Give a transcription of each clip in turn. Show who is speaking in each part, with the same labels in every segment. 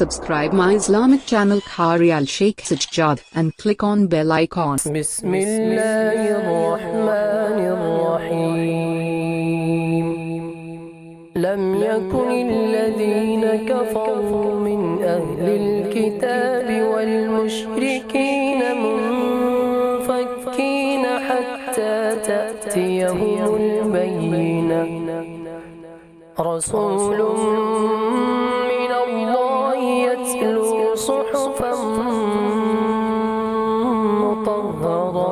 Speaker 1: subscribe my Islamic channel Qari Al Sheikh Sajjad and click on bell icon.
Speaker 2: Bismillahirrahmanirrahim. Lam yakun alladhina kafaru min ahli alkitabi wal mushrikina munfakkina hatta ta'tiyahumul bayyinah. Rasulun min Allah yatlu suhufan mutahhara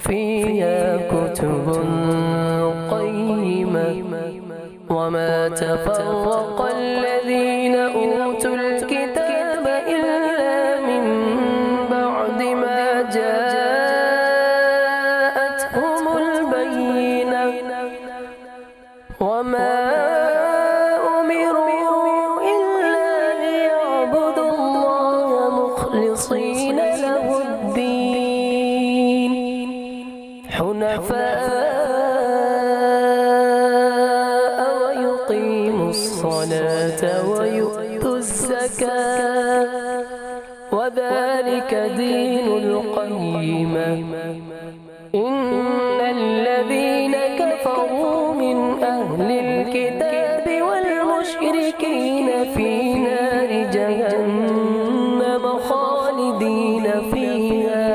Speaker 2: fiha kutubun qayyimah وما تفرق الذين أوتوا الكتاب إلا من بعد ما جاءتهم البينة وما أمروا إلا ليعبدوا الله مخلصين له الدين حنفاء الصلاة ويؤتوا الزكاة وذلك دين القيمة إن الذين كفروا من أهل الكتاب والمشركين في نار جهنم خالدين فيها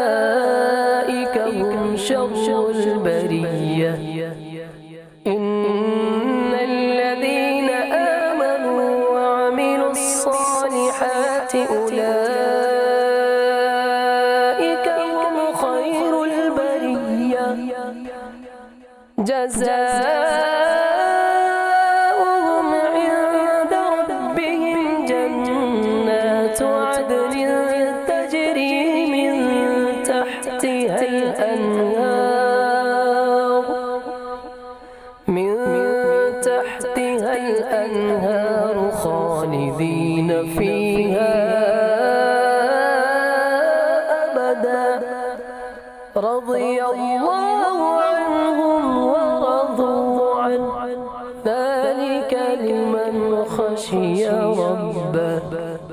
Speaker 2: أولئك هم شر البرية إن الذين آمنوا وعملوا الصالحات أولئك هم خير البرية جزاؤهم عند ربهم جنات عدن تجري من تحتها الأنهار خالدين فيها أبدا رضي الله عنهم ورضوا عنه